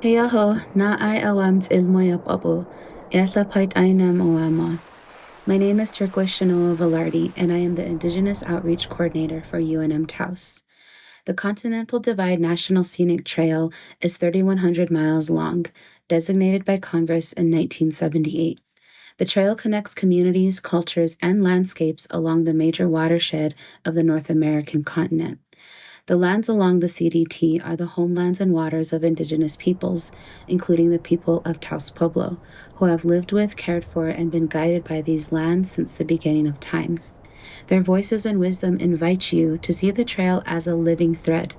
Heyaho na I awam ilmoyap apo, eslapait ainam oama. My name is Turquoise Shanoa Velarde, and I am the Indigenous Outreach Coordinator for UNM-Taos. The Continental Divide National Scenic Trail is 3,100 miles long, designated by Congress in 1978. The trail connects communities, cultures, and landscapes along the major watershed of the North American continent. The lands along the CDT are the homelands and waters of Indigenous peoples, including the people of Taos Pueblo, who have lived with, cared for, and been guided by these lands since the beginning of time. Their voices and wisdom invite you to see the trail as a living thread,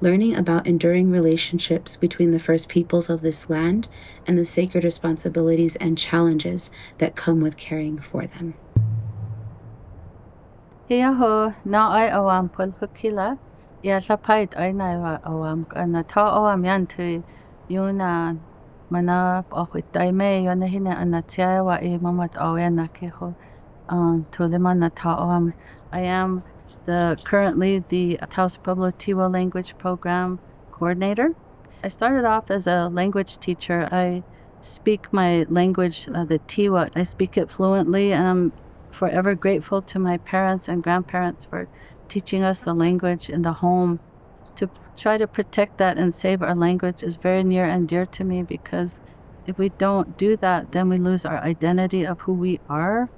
learning about enduring relationships between the first peoples of this land and the sacred responsibilities and challenges that come with caring for them. Hiyaho na ay awam pulkukila ya sapait ay na awam na ta awam yan tu yuna mana okwit daime yuna hina anatia wa I mamat awen na keho tulima na ta awam. I am currently the Taos Pueblo Tiwa language program coordinator. I started off as a language teacher. I speak my language, the Tiwa. I speak it fluently, and I'm forever grateful to my parents and grandparents for teaching us the language in the home. To try to protect that and save our language is very near and dear to me, because if we don't do that, then we lose our identity of who we are.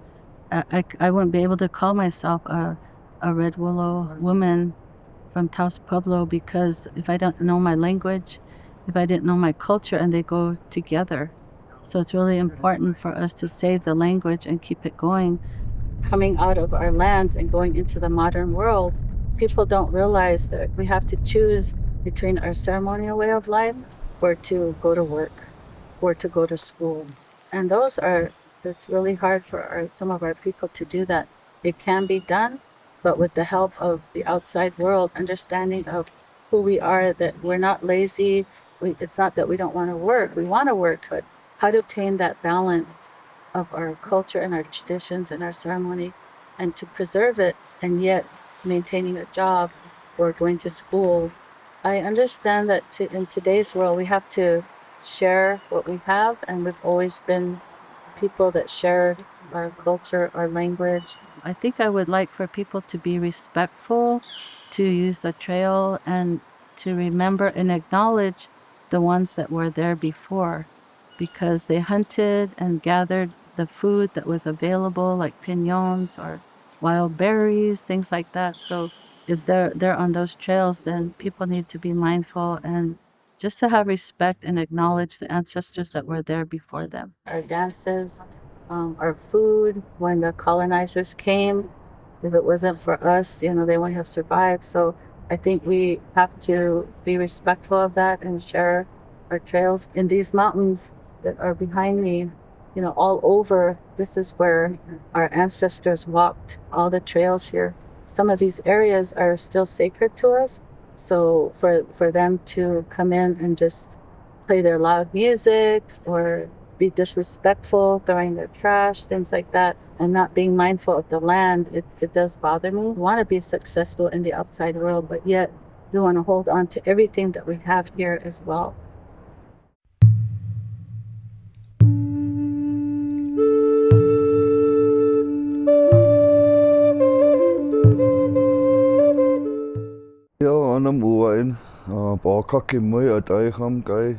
I wouldn't be able to call myself a Red Willow woman from Taos Pueblo, because if I don't know my language, if I didn't know my culture, and they go together. So it's really important for us to save the language and keep it going. Coming out of our lands and going into the modern world, people don't realize that we have to choose between our ceremonial way of life or to go to work or to go to school. And that's really hard for some of our people to do that. It can be done, but with the help of the outside world, understanding of who we are, that we're not lazy. It's not that we don't want to work. We want to work, but how to obtain that balance of our culture and our traditions and our ceremony, and to preserve it, and yet maintaining a job or going to school. I understand that in today's world, we have to share what we have, and we've always been people that shared our culture, our language. I think I would like for people to be respectful, to use the trail, and to remember and acknowledge the ones that were there before, because they hunted and gathered the food that was available, like piñons or wild berries, things like that. So if they're on those trails, then people need to be mindful and just to have respect and acknowledge the ancestors that were there before them. Our dances, our food, when the colonizers came, if it wasn't for us, they wouldn't have survived. So I think we have to be respectful of that and share our trails in these mountains that are behind me. All over, this is where our ancestors walked, all the trails here. Some of these areas are still sacred to us. So for them to come in and just play their loud music or be disrespectful, throwing their trash, things like that, and not being mindful of the land, it does bother me. We want to be successful in the outside world, but yet we want to hold on to everything that we have here as well. Anam uwain, kaki mui at aicham kai,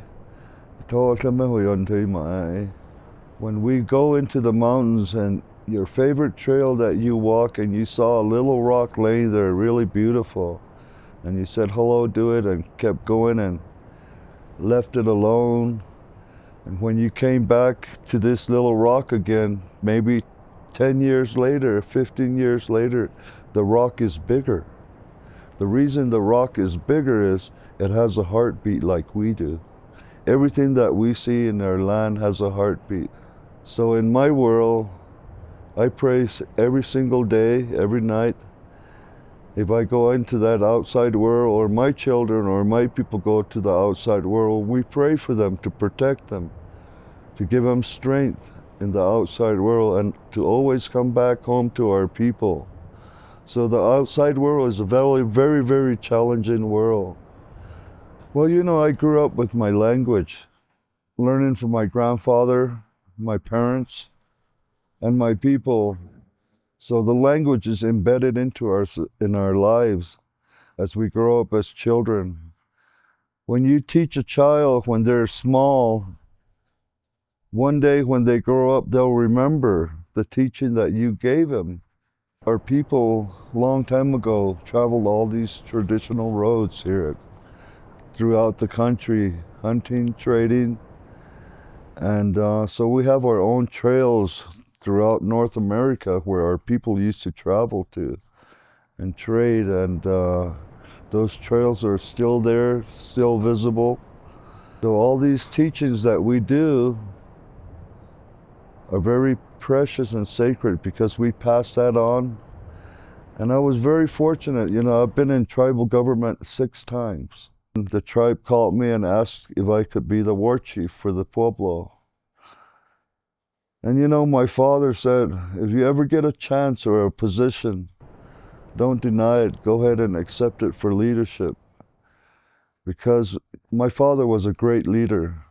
when we go into the mountains and your favorite trail that you walk and you saw a little rock laying there really beautiful, and you said hello to it and kept going and left it alone, and when you came back to this little rock again, maybe 10 years later, 15 years later, the rock is bigger. The reason the rock is bigger is it has a heartbeat like we do. Everything that we see in our land has a heartbeat. So in my world, I pray every single day, every night. If I go into that outside world, or my children or my people go to the outside world, we pray for them, to protect them, to give them strength in the outside world, and to always come back home to our people. So the outside world is a very, very, very challenging world. Well, I grew up with my language. learning from my grandfather, my parents, and my people. So the language is embedded into in our lives as we grow up as children. When you teach a child when they're small, one day when they grow up, they'll remember the teaching that you gave them. Our people, long time ago, traveled all these traditional roads here throughout the country, hunting, trading, and so we have our own trails throughout North America where our people used to travel to and trade, and those trails are still there, still visible. So all these teachings that we do are very precious and sacred because we pass that on. And I was very fortunate, I've been in tribal government 6 times. The tribe called me and asked if I could be the war chief for the Pueblo. And my father said, if you ever get a chance or a position, don't deny it, go ahead and accept it for leadership. Because my father was a great leader.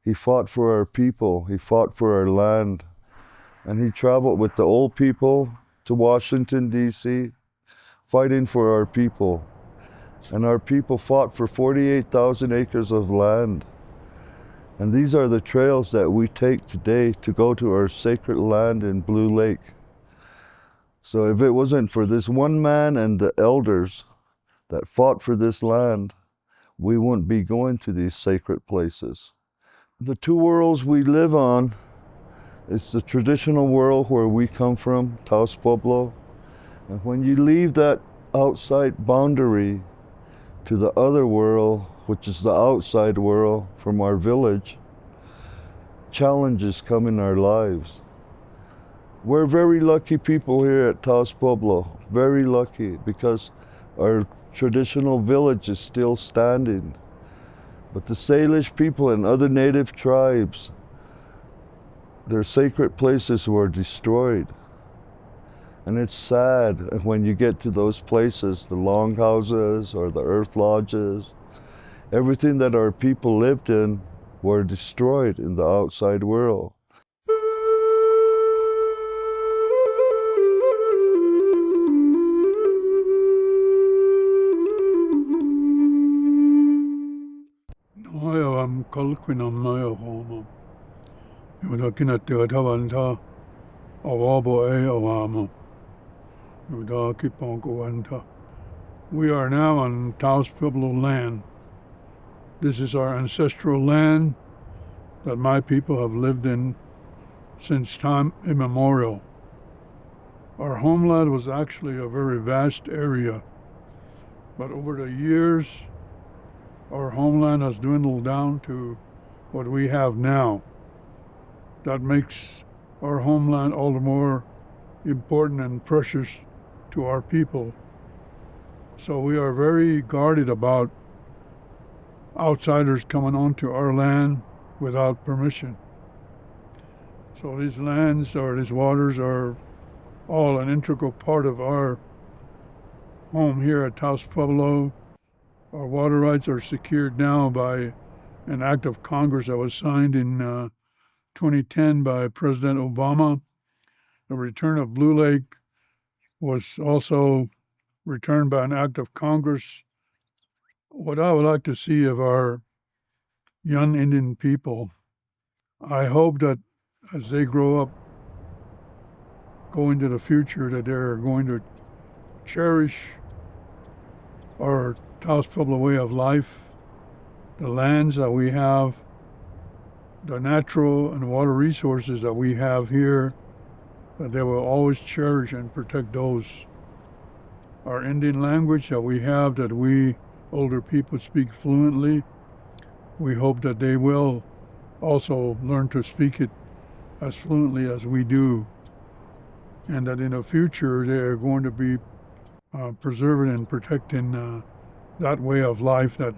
He fought for our people, he fought for our land, and he traveled with the old people to Washington, D.C., fighting for our people. And our people fought for 48,000 acres of land. And these are the trails that we take today to go to our sacred land in Blue Lake. So if it wasn't for this one man and the elders that fought for this land, we wouldn't be going to these sacred places. The 2 worlds we live on, it's the traditional world where we come from, Taos Pueblo. And when you leave that outside boundary to the other world, which is the outside world from our village, challenges come in our lives. We're very lucky people here at Taos Pueblo, very lucky, because our traditional village is still standing. But the Salish people and other native tribes, their sacred places were destroyed. And it's sad when you get to those places, the longhouses or the earth lodges, everything that our people lived in were destroyed in the outside world. Noyam kalkwinam noya homa. Yudakina teotavanta awabo awama. Yudaki ponkuanta. We are now on Taos Pueblo land. This is our ancestral land that my people have lived in since time immemorial. Our homeland was actually a very vast area, but over the years, our homeland has dwindled down to what we have now. That makes our homeland all the more important and precious to our people. So we are very guarded about outsiders coming onto our land without permission. So these lands or these waters are all an integral part of our home here at Taos Pueblo. Our water rights are secured now by an act of Congress that was signed in 2010 by President Obama. The return of Blue Lake was also returned by an act of Congress. What I would like to see of our young Indian people, I hope that as they grow up, go into the future, that they're going to cherish our Taos Pueblo way of life, the lands that we have, the natural and water resources that we have here, that they will always cherish and protect those. Our Indian language that we have, that we older people speak fluently, we hope that they will also learn to speak it as fluently as we do, and that in the future they are going to be preserving and protecting that way of life that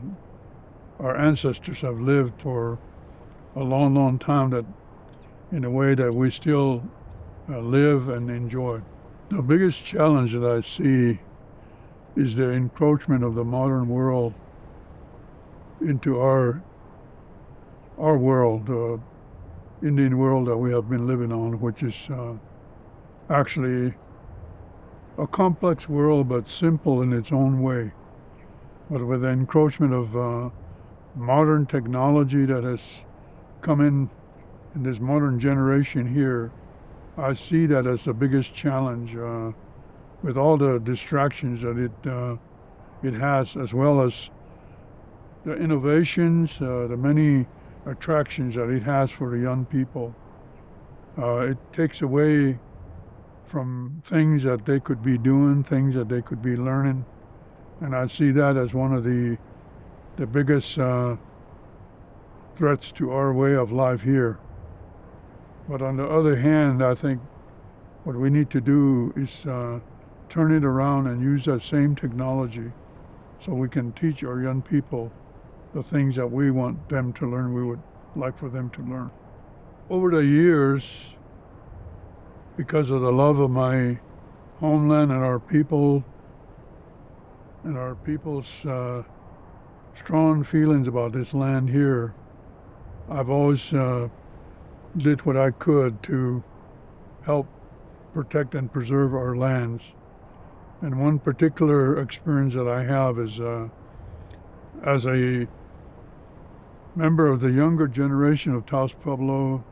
our ancestors have lived for a long, long time, that in a way that we still live and enjoy. The biggest challenge that I see is the encroachment of the modern world into our our world, Indian world that we have been living on, which is actually a complex world, but simple in its own way. But with the encroachment of modern technology that has come in this modern generation here, I see that as the biggest challenge, with all the distractions that it has, as well as the innovations, the many attractions that it has for the young people. It takes away from things that they could be doing, things that they could be learning, and I see that as one of the biggest threats to our way of life here. But on the other hand, I think what we need to do is turn it around and use that same technology so we can teach our young people the things that we want them to learn, we would like for them to learn. Over the years, because of the love of my homeland and our people and our people's strong feelings about this land here, I've always did what I could to help protect and preserve our lands. And one particular experience that I have is as a member of the younger generation of Taos Pueblo,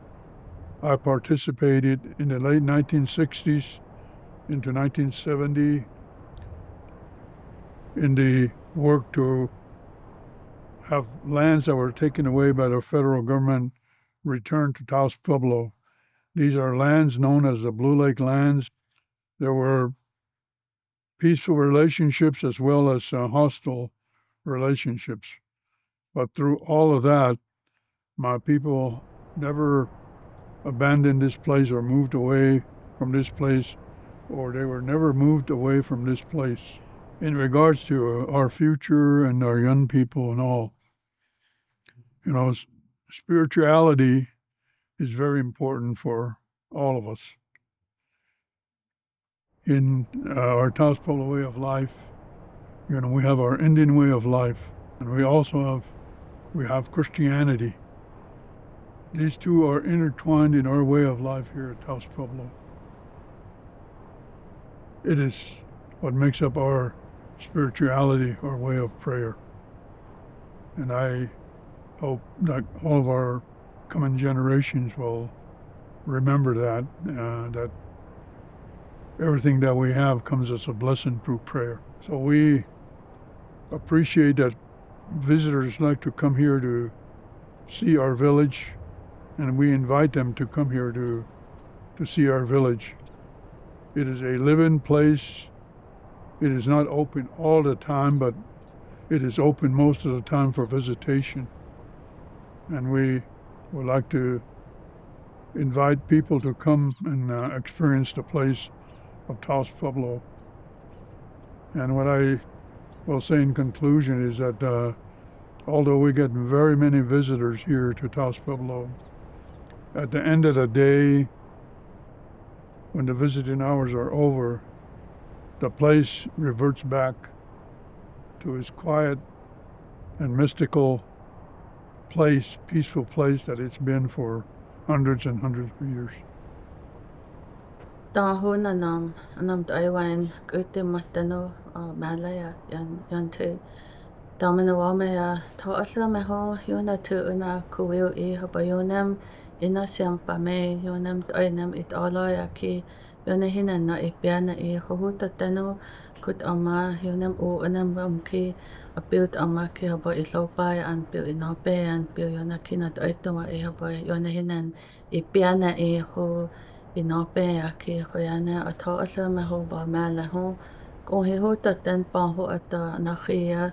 I participated in the late 1960s into 1970 in the work to have lands that were taken away by the federal government returned to Taos Pueblo. These are lands known as the Blue Lake lands. There were peaceful relationships as well as hostile relationships. But through all of that, my people never abandoned this place or moved away from this place, or they were never moved away from this place. In regards to our future and our young people and all, spirituality is very important for all of us. In our Taos Pueblo way of life, we have our Indian way of life, and we also have Christianity. These two are intertwined in our way of life here at Taos Pueblo. It is what makes up our spirituality, our way of prayer. And I hope that all of our coming generations will remember that everything that we have comes as a blessing through prayer. So we appreciate that visitors like to come here to see our village, and we invite them to come here to see our village. It is a living place. It is not open all the time, but it is open most of the time for visitation. And we would like to invite people to come and experience the place of Taos Pueblo. And what I will say in conclusion is that although we get very many visitors here to Taos Pueblo, at the end of the day, when the visiting hours are over, the place reverts back to its quiet and mystical place, peaceful place that it's been for hundreds and hundreds of years. Tahun anam Taiwan kutimmatano malaya yan te Dominawamaya Taos meho yuna tu una kuwil habayunam ina siampame yunam tainam italoya ki yuna hinana ipiana huhuta tanu kut ama yunam unam ki apiut ama ki haba islopaya an piu inape an piu yuna kina taituma haba yuna hinan ipiana hu inape aki hoyana Taos meho ba malahu kung hihuta tan paho ata nakhia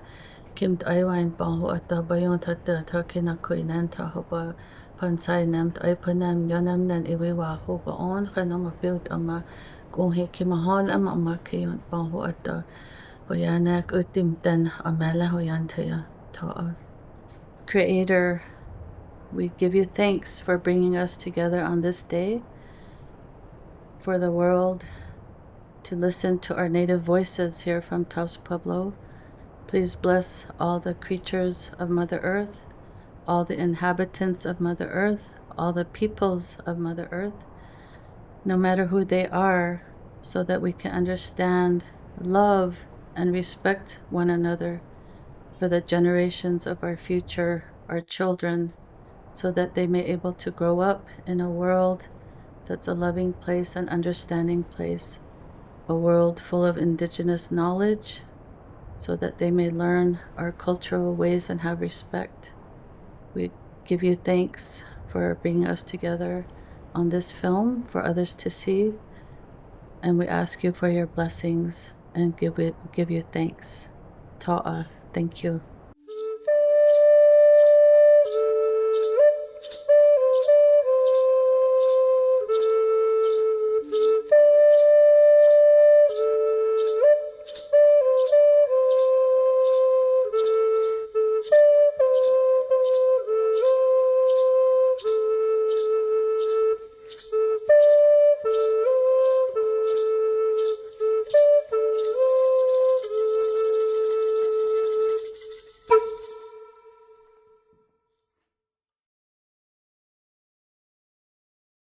Kim Taiwan paho ata bayon tata takina kuinan tahaba pansay nam tay panam yonam nan iwiwa ho ba on kanama built ama kung he kimahal ama kiyon paho ata bayana utim tan amala hoyan taya ta. Creator, we give you thanks for bringing us together on this day, for the world to listen to our native voices here from Taos Pueblo. Please bless all the creatures of Mother Earth, all the inhabitants of Mother Earth, all the peoples of Mother Earth, no matter who they are, so that we can understand, love, and respect one another for the generations of our future, our children, so that they may be able to grow up in a world that's a loving place, an understanding place, a world full of Indigenous knowledge, so that they may learn our cultural ways and have respect. We give you thanks for bringing us together on this film for others to see, and we ask you for your blessings and give you thanks. Ta'a, thank you.